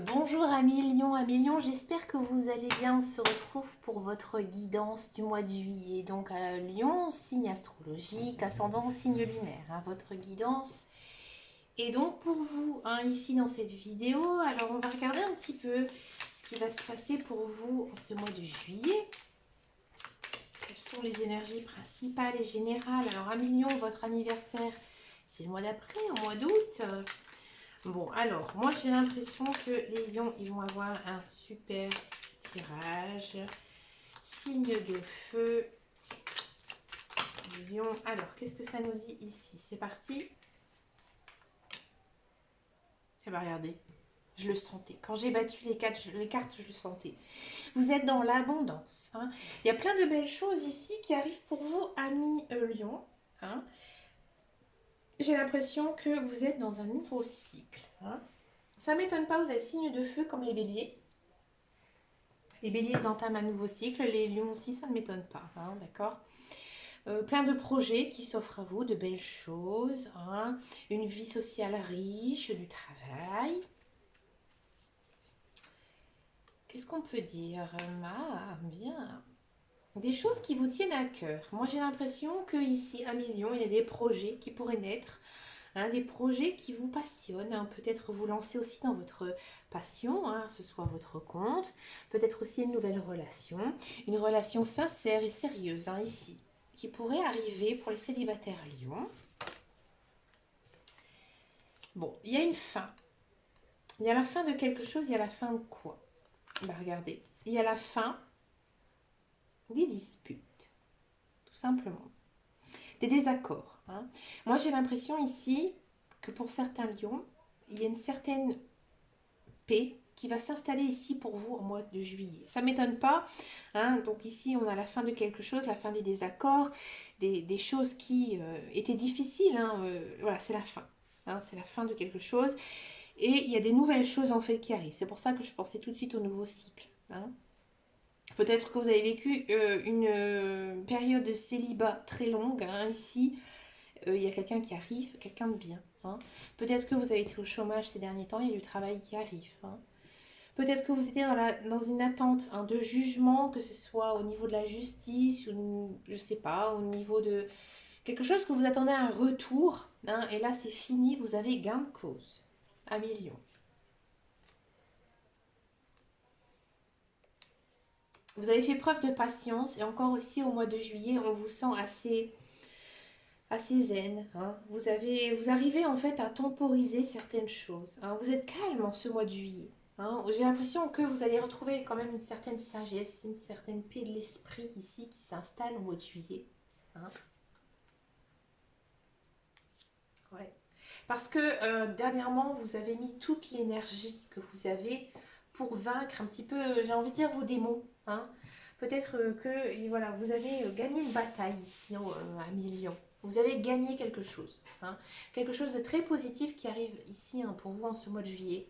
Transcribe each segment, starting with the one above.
Bonjour amis Lion, j'espère que vous allez bien. On se retrouve pour votre guidance du mois de juillet. Donc Lion, signe astrologique, ascendant signe lunaire, hein, votre guidance. Et donc pour vous, hein, ici dans cette vidéo, alors on va regarder un petit peu ce qui va se passer pour vous en ce mois de juillet. Quelles sont les énergies principales et générales? Alors amis Lion, votre anniversaire, c'est le mois d'après, au mois d'août. Bon, alors, moi j'ai l'impression que les lions, ils vont avoir un super tirage. Signe de feu. Lion. Alors, qu'est-ce que ça nous dit ici? C'est parti. Eh bien, regardez, je le sentais. Quand j'ai battu les cartes, je le sentais. Vous êtes dans l'abondance, hein. Il y a plein de belles choses ici qui arrivent pour vous, amis lions, hein. J'ai l'impression que vous êtes dans un nouveau cycle, hein. Ça ne m'étonne pas, vous êtes signe de feu comme les béliers. Les béliers, ils entament un nouveau cycle. Les lions aussi, ça ne m'étonne pas, hein, d'accord. Plein de projets qui s'offrent à vous, de belles choses, hein. Une vie sociale riche, du travail. Qu'est-ce qu'on peut dire? Ah, bien. Des choses qui vous tiennent à cœur. Moi, j'ai l'impression que ici, à Million, il y a des projets qui pourraient naître, hein, des projets qui vous passionnent, hein. Peut-être vous lancer aussi dans votre passion, hein, ce soit votre compte, peut-être aussi une relation sincère et sérieuse, hein, ici, qui pourrait arriver pour les célibataires Lion. Bon, il y a une fin. Il y a la fin de quelque chose, il y a la fin de quoi? Bah regardez, il y a la fin des disputes, tout simplement. Des désaccords, hein. Moi, j'ai l'impression ici que pour certains lions, il y a une certaine paix qui va s'installer ici pour vous au mois de juillet. Ça ne m'étonne pas, hein. Donc ici, on a la fin de quelque chose, la fin des désaccords, des choses qui étaient difficiles, hein. Voilà, c'est la fin, hein, c'est la fin de quelque chose. Et il y a des nouvelles choses en fait qui arrivent. C'est pour ça que je pensais tout de suite au nouveau cycle, hein. Peut-être que vous avez vécu une période de célibat très longue, hein, ici. Il y a quelqu'un qui arrive, quelqu'un de bien, hein. Peut-être que vous avez été au chômage ces derniers temps, il y a du travail qui arrive, hein. Peut-être que vous étiez dans une attente, hein, de jugement, que ce soit au niveau de la justice, ou je sais pas, au niveau de quelque chose que vous attendez un retour, hein, et là c'est fini, vous avez gain de cause. À million. Vous avez fait preuve de patience et encore aussi au mois de juillet, on vous sent assez zen, hein. Vous arrivez en fait à temporiser certaines choses, hein. Vous êtes calme en ce mois de juillet, hein. J'ai l'impression que vous allez retrouver quand même une certaine sagesse, une certaine paix de l'esprit ici qui s'installe au mois de juillet, hein. Ouais. Parce que dernièrement, vous avez mis toute l'énergie que vous avez pour vaincre un petit peu, j'ai envie de dire, vos démons, hein. Peut-être que et voilà, vous avez gagné une bataille ici à Million. Vous avez gagné quelque chose, hein. Quelque chose de très positif qui arrive ici, hein, pour vous en ce mois de juillet.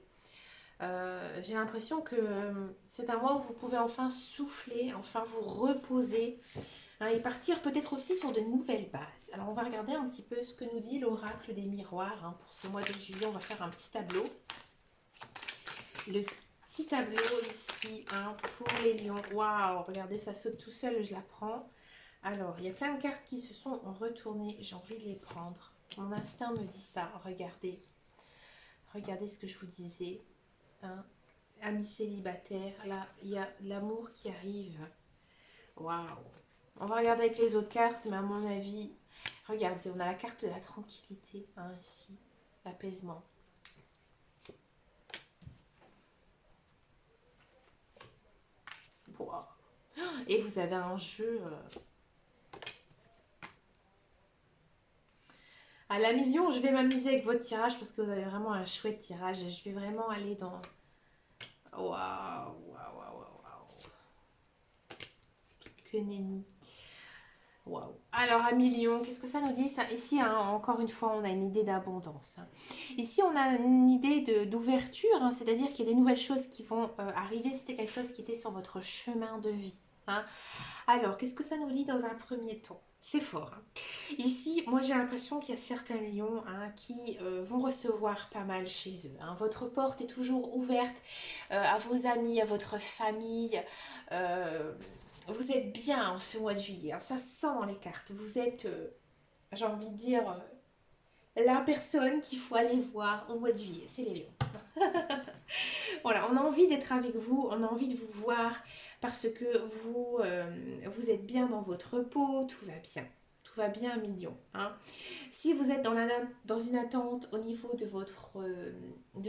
J'ai l'impression que c'est un mois où vous pouvez enfin souffler, enfin vous reposer, hein, et partir peut-être aussi sur de nouvelles bases. Alors on va regarder un petit peu ce que nous dit l'oracle des miroirs, hein, pour ce mois de juillet. On va faire un petit tableau. Le petit tableau ici, hein, pour les lions. Waouh, regardez, ça saute tout seul, je la prends. Alors, il y a plein de cartes qui se sont retournées. J'ai envie de les prendre. Mon instinct me dit ça. Regardez. Regardez ce que je vous disais, hein. Amis célibataires, là, il y a l'amour qui arrive. Waouh. On va regarder avec les autres cartes, mais à mon avis, regardez, on a la carte de la tranquillité, hein, ici, l'apaisement. Wow. Et vous avez un jeu à la million. Je vais m'amuser avec votre tirage parce que vous avez vraiment un chouette tirage. Je vais vraiment aller dans... Waouh, waouh, waouh, waouh. Que nenni. Waouh. Alors, à million, qu'est-ce que ça nous dit ça? Ici, hein, encore une fois, on a une idée d'abondance, hein. Ici, on a une idée d'ouverture, hein, c'est-à-dire qu'il y a des nouvelles choses qui vont arriver. C'était quelque chose qui était sur votre chemin de vie, hein. Alors, qu'est-ce que ça nous dit dans un premier temps? C'est fort, hein. Ici, moi j'ai l'impression qu'il y a certains lions, hein, qui vont recevoir pas mal chez eux, hein. Votre porte est toujours ouverte à vos amis, à votre famille. Euh, vous êtes bien en ce mois de juillet, hein. Ça se sent dans les cartes. Vous êtes, j'ai envie de dire, la personne qu'il faut aller voir au mois de juillet. C'est les lions. Voilà, on a envie d'être avec vous, on a envie de vous voir parce que vous êtes bien dans votre peau, tout va bien. Tout va bien, mignon, hein. Si vous êtes dans une attente au niveau de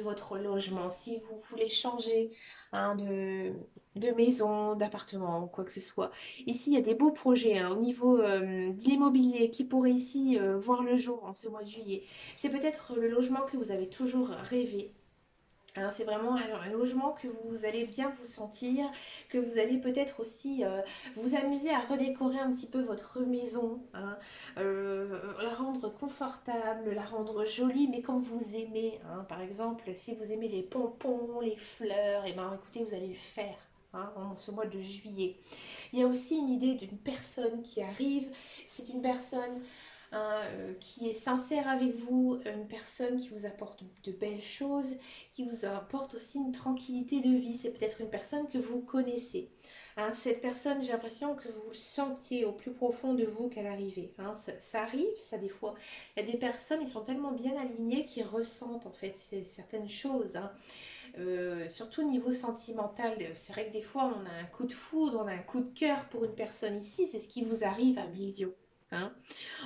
votre logement, si vous voulez changer, hein, de maison, d'appartement, quoi que ce soit, ici il y a des beaux projets, hein, au niveau de l'immobilier qui pourraient ici voir le jour en ce mois de juillet. C'est peut-être le logement que vous avez toujours rêvé. Alors c'est vraiment un logement que vous allez bien vous sentir, que vous allez peut-être aussi vous amuser à redécorer un petit peu votre maison, hein, la rendre confortable, la rendre jolie, mais comme vous aimez, hein. Par exemple, si vous aimez les pompons, les fleurs, et ben écoutez, vous allez le faire, hein, en ce mois de juillet. Il y a aussi une idée d'une personne qui arrive, c'est une personne, hein, qui est sincère avec vous, une personne qui vous apporte de belles choses, qui vous apporte aussi une tranquillité de vie. C'est peut-être une personne que vous connaissez, hein. Cette personne, j'ai l'impression que vous sentiez au plus profond de vous qu'elle arrivait, hein. Ça arrive, ça des fois. Il y a des personnes, ils sont tellement bien alignés qu'ils ressentent en fait certaines choses, hein. Surtout au niveau sentimental, c'est vrai que des fois on a un coup de foudre, on a un coup de cœur pour une personne ici, c'est ce qui vous arrive à Blisio, hein.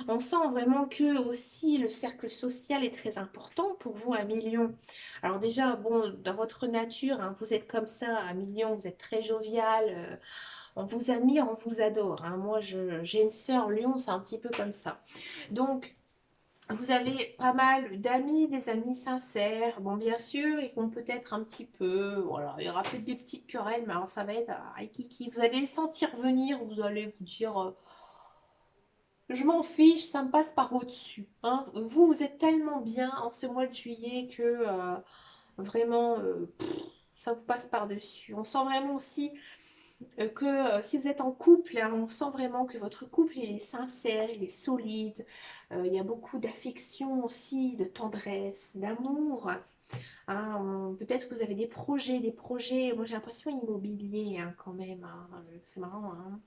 On sent vraiment que aussi le cercle social est très important pour vous à Million. Alors déjà, bon, dans votre nature, hein, vous êtes comme ça à Million, vous êtes très jovial, on vous admire, on vous adore, hein. Moi, j'ai une sœur Lyon, c'est un petit peu comme ça. Donc, vous avez pas mal d'amis, des amis sincères. Bon, bien sûr, ils vont peut-être un petit peu, voilà, il y aura peut-être des petites querelles, mais alors ça va être kiki. Vous allez le sentir venir, vous allez vous dire, je m'en fiche, ça me passe par au-dessus, hein. Vous êtes tellement bien en ce mois de juillet que vraiment, ça vous passe par-dessus. On sent vraiment aussi que si vous êtes en couple, hein, on sent vraiment que votre couple il est sincère, il est solide. Il y a beaucoup d'affection aussi, de tendresse, d'amour, hein. Peut-être que vous avez des projets. Moi j'ai l'impression immobiliers, hein, quand même, hein. C'est marrant, hein.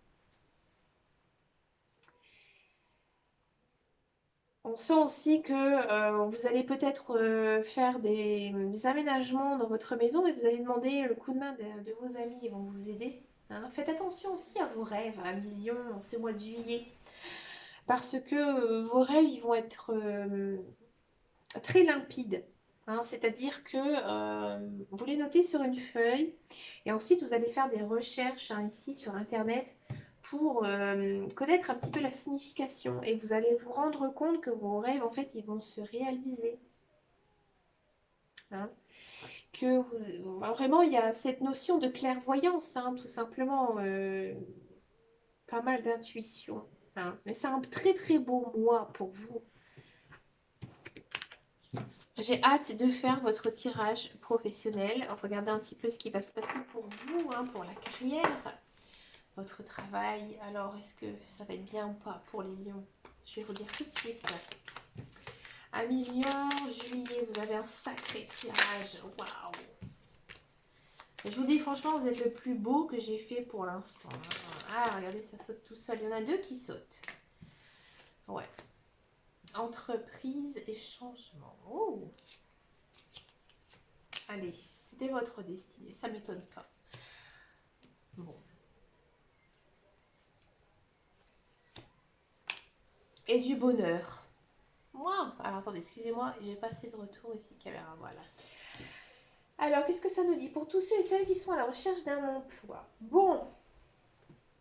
On sent aussi que vous allez peut-être faire des aménagements dans votre maison et vous allez demander le coup de main de vos amis, ils vont vous aider, hein. Faites attention aussi à vos rêves à Million en ce mois de juillet parce que vos rêves ils vont être très limpides, hein. C'est-à-dire que vous les notez sur une feuille et ensuite vous allez faire des recherches, hein, ici sur internet pour connaître un petit peu la signification et vous allez vous rendre compte que vos rêves en fait ils vont se réaliser, hein. Que vraiment il y a cette notion de clairvoyance, hein, tout simplement, pas mal d'intuition, hein. Mais c'est un très très beau mois pour vous. J'ai hâte de faire votre tirage professionnel. Regardez un petit peu ce qui va se passer pour vous, hein, pour la carrière, votre travail. Alors, est-ce que ça va être bien ou pas pour les lions? Je vais vous dire tout de suite. À mi-lion, juillet, vous avez un sacré tirage. Waouh! Je vous dis franchement, vous êtes le plus beau que j'ai fait pour l'instant. Ah, regardez, ça saute tout seul. Il y en a deux qui sautent. Ouais. Entreprise et changement. Oh! Allez, c'était votre destinée, ça m'étonne pas. Bon. Et du bonheur. Moi, alors attendez, excusez-moi, j'ai pas assez de retour ici, caméra, voilà. Alors, qu'est-ce que ça nous dit pour tous ceux et celles qui sont à la recherche d'un emploi? Bon,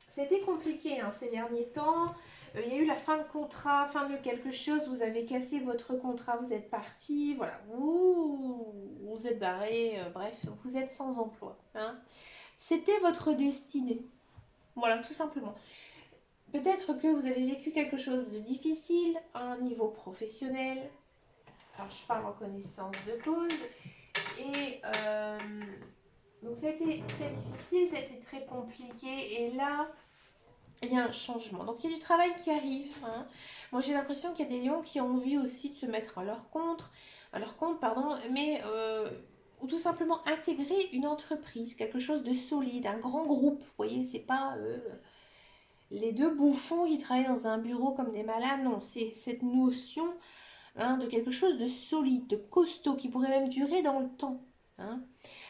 c'était compliqué, hein, ces derniers temps. Il y a eu la fin de contrat, fin de quelque chose, vous avez cassé votre contrat, vous êtes parti, voilà, vous êtes barré, bref, vous êtes sans emploi, hein. C'était votre destinée, voilà, tout simplement. Peut-être que vous avez vécu quelque chose de difficile à un niveau professionnel. Alors, je parle en connaissance de cause. Et donc, c'est été très difficile, ça a été très compliqué. Et là, il y a un changement. Donc, il y a du travail qui arrive, hein. Moi, j'ai l'impression qu'il y a des lions qui ont envie aussi de se mettre à leur compte, pardon, mais ou tout simplement intégrer une entreprise, quelque chose de solide, un grand groupe. Vous voyez, c'est pas les deux bouffons qui travaillent dans un bureau comme des malades. Non, c'est cette notion, hein, de quelque chose de solide, de costaud, qui pourrait même durer dans le temps, hein.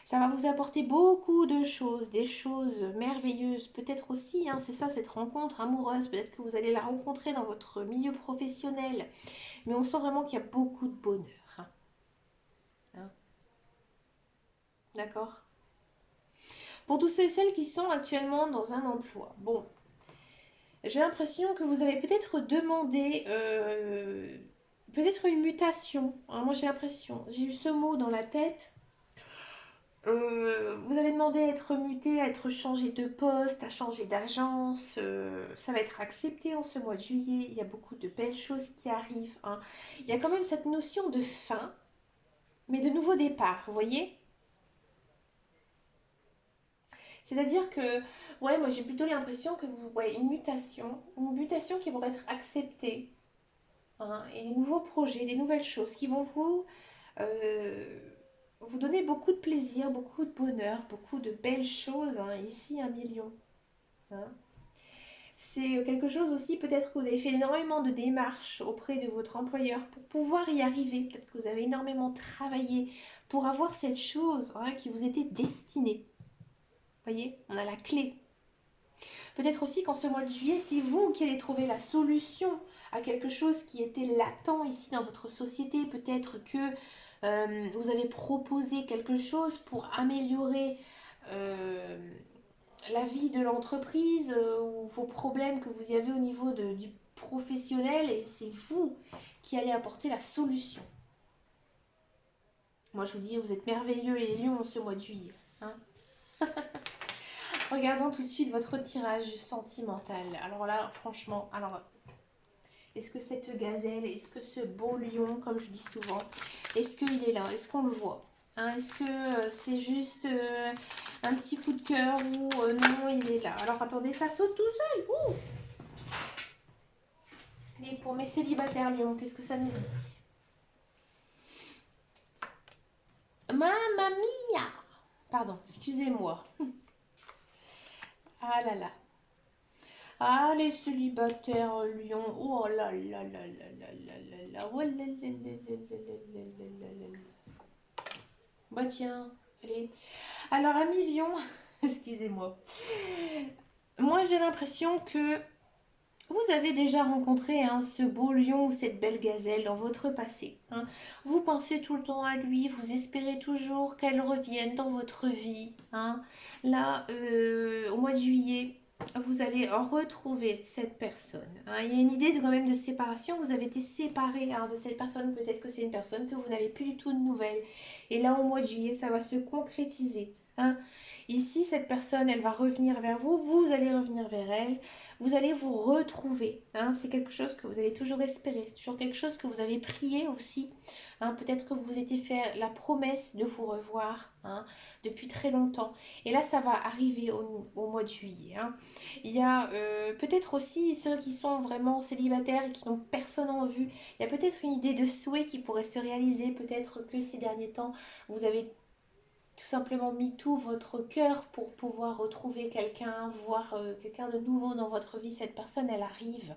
Ça va vous apporter beaucoup de choses, des choses merveilleuses, peut-être aussi, hein, c'est ça, cette rencontre amoureuse, peut-être que vous allez la rencontrer dans votre milieu professionnel, mais on sent vraiment qu'il y a beaucoup de bonheur, hein. Hein, d'accord? Pour tous ceux et celles qui sont actuellement dans un emploi, bon, j'ai l'impression que vous avez peut-être demandé peut-être une mutation, hein. Moi j'ai l'impression, j'ai eu ce mot dans la tête. Vous avez demandé à être muté, à être changé de poste, à changer d'agence. Ça va être accepté en ce mois de juillet. Il y a beaucoup de belles choses qui arrivent, hein. Il y a quand même cette notion de fin, mais de nouveau départ, vous voyez? C'est-à-dire que, ouais, moi j'ai plutôt l'impression que vous voyez une mutation qui va être acceptée, hein, et des nouveaux projets, des nouvelles choses qui vont euh, vous donner beaucoup de plaisir, beaucoup de bonheur, beaucoup de belles choses, hein. Ici, 1 million, hein. C'est quelque chose aussi, peut-être que vous avez fait énormément de démarches auprès de votre employeur pour pouvoir y arriver. Peut-être que vous avez énormément travaillé pour avoir cette chose, hein, qui vous était destinée. Vous voyez, on a la clé. Peut-être aussi qu'en ce mois de juillet, c'est vous qui allez trouver la solution à quelque chose qui était latent ici dans votre société. Peut-être que vous avez proposé quelque chose pour améliorer euh, la vie de l'entreprise, ou vos problèmes que vous y avez au niveau du professionnel, et c'est vous qui allez apporter la solution. Moi je vous dis, vous êtes merveilleux les lions en ce mois de juillet, hein. Regardons tout de suite votre tirage sentimental. Alors là, franchement, alors est-ce que cette gazelle, est-ce que ce beau lion, comme je dis souvent, est-ce qu'il est là? Est-ce qu'on le voit, hein? Est-ce que c'est juste un petit coup de cœur, ou non, il est là? Alors attendez, ça saute tout seul. Ouh. Et pour mes célibataires lions, qu'est-ce que ça nous dit? Mamma mia! Pardon, excusez-moi. Ah là là. Ah, les célibataires lions. Oh là là là là là là là là. Oh là là là là là là là là. Bah tiens, allez. Alors, 1 million, excusez-moi. Moi, j'ai l'impression que vous avez déjà rencontré, hein, ce beau lion ou cette belle gazelle dans votre passé, hein. Vous pensez tout le temps à lui, vous espérez toujours qu'elle revienne dans votre vie, hein. Là, au mois de juillet, vous allez retrouver cette personne, hein. Il y a une idée quand même de séparation. Vous avez été séparé, hein, de cette personne. Peut-être que c'est une personne que vous n'avez plus du tout de nouvelles. Et là, au mois de juillet, ça va se concrétiser, hein. Ici, cette personne, elle va revenir vers vous, vous allez revenir vers elle, vous allez vous retrouver, hein. C'est quelque chose que vous avez toujours espéré, c'est toujours quelque chose que vous avez prié aussi, hein. Peut-être que vous vous étiez fait la promesse de vous revoir, hein, depuis très longtemps. Et là, ça va arriver au mois de juillet, hein. Il y a peut-être aussi ceux qui sont vraiment célibataires et qui n'ont personne en vue. Il y a peut-être une idée de souhait qui pourrait se réaliser. Peut-être que ces derniers temps, vous avez tout simplement mis tout votre cœur pour pouvoir retrouver quelqu'un, voir quelqu'un de nouveau dans votre vie. Cette personne, elle arrive,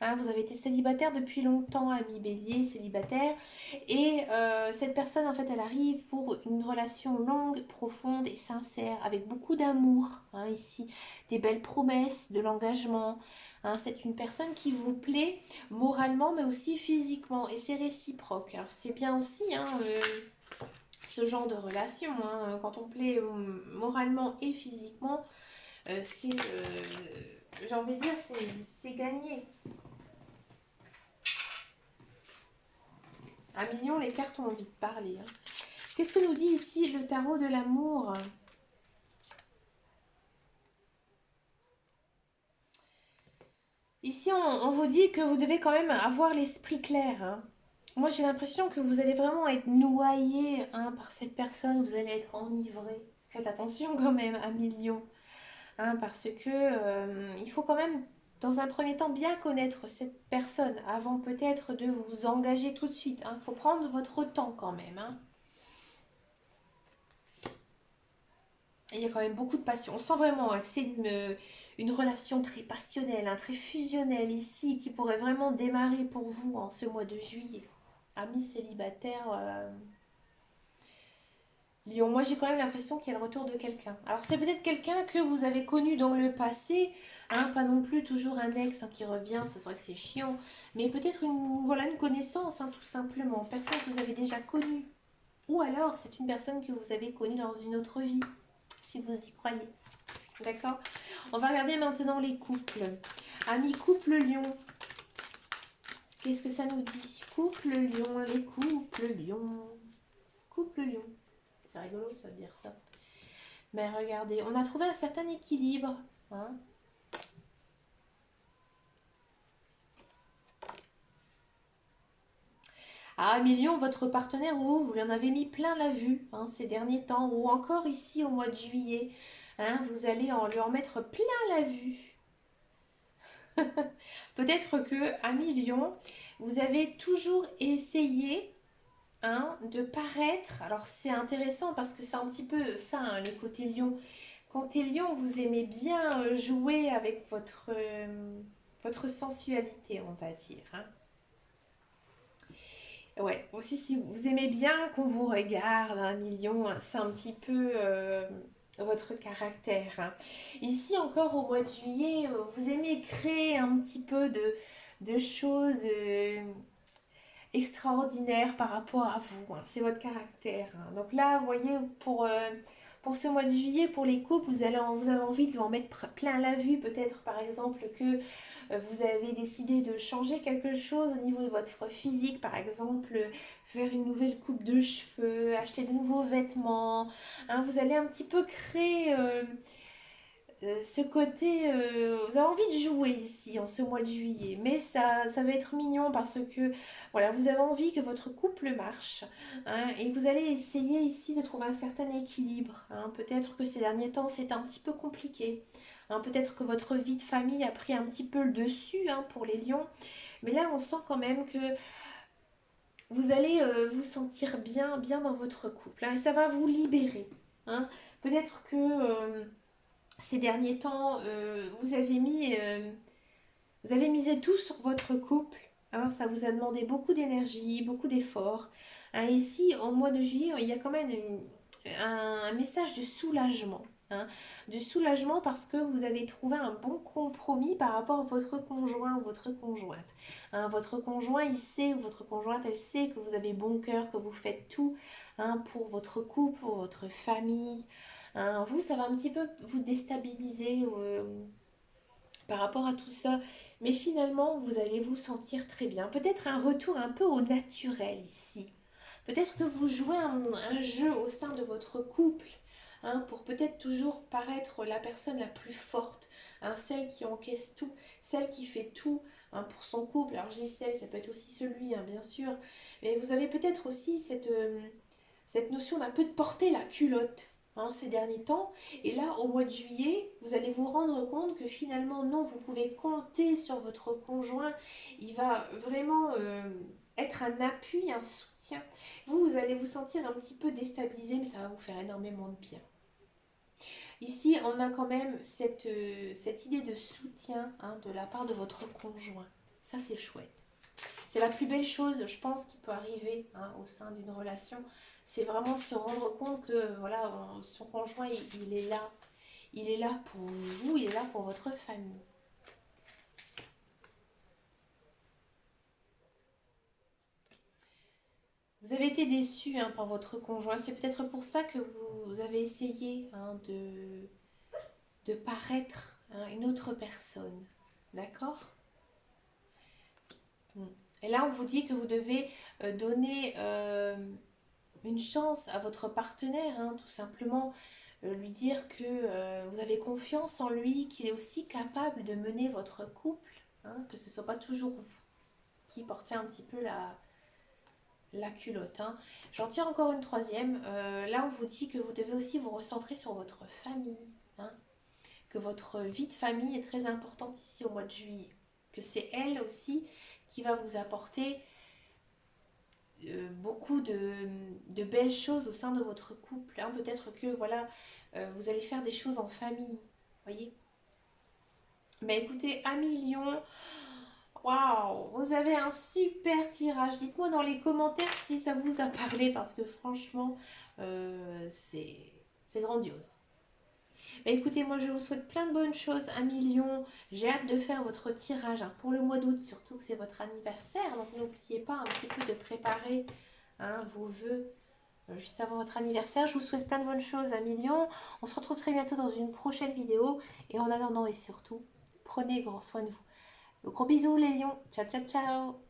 hein. Vous avez été célibataire depuis longtemps, ami bélier, célibataire. Et cette personne, en fait, elle arrive pour une relation longue, profonde et sincère, avec beaucoup d'amour, hein, ici. Des belles promesses, de l'engagement, hein. C'est une personne qui vous plaît moralement, mais aussi physiquement. Et c'est réciproque. Alors, c'est bien aussi, hein, ce genre de relation, hein. Quand on plaît moralement et physiquement, c'est, j'ai envie de dire, c'est gagné. 1 million, les cartes ont envie de parler, hein. Qu'est-ce que nous dit ici le tarot de l'amour? Ici, on vous dit que vous devez quand même avoir l'esprit clair, hein. Moi, j'ai l'impression que vous allez vraiment être noyé, hein, par cette personne. Vous allez être enivré. Faites attention quand même à Lion, hein, parce que il faut quand même, dans un premier temps, bien connaître cette personne avant peut-être de vous engager tout de suite. Il faut prendre votre temps quand même. Hein. Il y a quand même beaucoup de passion. On sent vraiment hein, que c'est une relation très passionnelle, hein, très fusionnelle ici, qui pourrait vraiment démarrer pour vous en ce mois de juillet. Amis célibataires, Lion, moi j'ai quand même l'impression qu'il y a le retour de quelqu'un. Alors c'est peut-être quelqu'un que vous avez connu dans le passé, hein, pas non plus toujours un ex hein, qui revient, c'est vrai que c'est chiant, mais peut-être une, voilà, une connaissance hein, tout simplement, personne que vous avez déjà connue. Ou alors c'est une personne que vous avez connue dans une autre vie, si vous y croyez. D'accord. On va regarder maintenant les couples. Amis couple Lion, qu'est-ce que ça nous dit? Couple Lion, les couples Lion. Couple Lion. C'est rigolo ça de dire ça. Mais regardez, on a trouvé un certain équilibre. Hein. Ah, Million, votre partenaire, vous lui en avez mis plein la vue hein, ces derniers temps, ou encore ici au mois de juillet. Hein, vous allez lui en mettre plein la vue. Peut-être que, à Million, vous avez toujours essayé hein, de paraître. Alors c'est intéressant parce que c'est un petit peu ça, hein, les côtés lion. Quand t'es lion, vous aimez bien jouer avec votre sensualité, on va dire. Hein. Ouais, aussi si vous aimez bien qu'on vous regarde, un million, hein, c'est un petit peu votre caractère. Hein. Ici encore au mois de juillet, vous aimez créer un petit peu de choses extraordinaire par rapport à vous. Hein. C'est votre caractère. Hein. Donc là, vous voyez, pour ce mois de juillet, pour les couples, vous avez envie de en mettre plein la vue. Peut-être, par exemple, que vous avez décidé de changer quelque chose au niveau de votre physique. Par exemple, faire une nouvelle coupe de cheveux, acheter de nouveaux vêtements. Hein. Vous allez un petit peu créer... ce côté, vous avez envie de jouer ici en ce mois de juillet, mais ça va être mignon parce que voilà, vous avez envie que votre couple marche hein, et vous allez essayer ici de trouver un certain équilibre. Hein. Peut-être que ces derniers temps c'est un petit peu compliqué. Hein. Peut-être que votre vie de famille a pris un petit peu le dessus hein, pour les lions, mais là on sent quand même que vous allez vous sentir bien, bien dans votre couple hein, et ça va vous libérer. Hein. Peut-être que ces derniers temps, vous avez misé tout sur votre couple. Hein, ça vous a demandé beaucoup d'énergie, beaucoup d'efforts. Hein, ici, au mois de juillet, il y a quand même un message de soulagement. Hein, de soulagement parce que vous avez trouvé un bon compromis par rapport à votre conjoint ou votre conjointe. Hein, votre conjoint, il sait, ou votre conjointe, elle sait que vous avez bon cœur, que vous faites tout hein, pour votre couple, pour votre famille. Hein, vous, ça va un petit peu vous déstabiliser par rapport à tout ça. Mais finalement, vous allez vous sentir très bien. Peut-être un retour un peu au naturel ici. Peut-être que vous jouez un jeu au sein de votre couple. Hein, pour peut-être toujours paraître la personne la plus forte, hein, celle qui encaisse tout, celle qui fait tout hein, pour son couple. Alors je dis celle, ça peut être aussi celui, hein, bien sûr. Mais vous avez peut-être aussi cette notion d'un peu de porter la culotte hein, ces derniers temps. Et là, au mois de juillet, vous allez vous rendre compte que finalement, non, vous pouvez compter sur votre conjoint. Il va vraiment être un appui, un soutien. Vous allez vous sentir un petit peu déstabilisé, mais ça va vous faire énormément de bien. Ici, on a quand même cette idée de soutien hein, de la part de votre conjoint. Ça, c'est chouette. C'est la plus belle chose, je pense, qui peut arriver hein, au sein d'une relation. C'est vraiment de se rendre compte que voilà, son conjoint, il est là. Il est là pour vous, il est là pour votre famille. Vous avez été déçu hein, par votre conjoint. C'est peut-être pour ça que vous avez essayé hein, de paraître hein, une autre personne. D'accord. Et là, on vous dit que vous devez donner une chance à votre partenaire, hein, tout simplement lui dire que vous avez confiance en lui, qu'il est aussi capable de mener votre couple, hein, que ce ne soit pas toujours vous qui portez un petit peu la culotte, hein. J'en tire encore une troisième. Là, on vous dit que vous devez aussi vous recentrer sur votre famille, hein, que votre vie de famille est très importante ici au mois de juillet, que c'est elle aussi qui va vous apporter beaucoup de belles choses au sein de votre couple, hein. Peut-être que voilà, vous allez faire des choses en famille, voyez. Mais écoutez, Amis Lion, waouh, vous avez un super tirage. Dites-moi dans les commentaires si ça vous a parlé parce que franchement, c'est grandiose. Bah, écoutez, moi je vous souhaite plein de bonnes choses, Amis Lion. J'ai hâte de faire votre tirage, hein, pour le mois d'août, surtout que c'est votre anniversaire. Donc n'oubliez pas un petit peu de préparer, hein, vos vœux juste avant votre anniversaire. Je vous souhaite plein de bonnes choses, Amis Lion. On se retrouve très bientôt dans une prochaine vidéo. Et en attendant et surtout, prenez grand soin de vous. Gros bisous les lions. Ciao, ciao, ciao.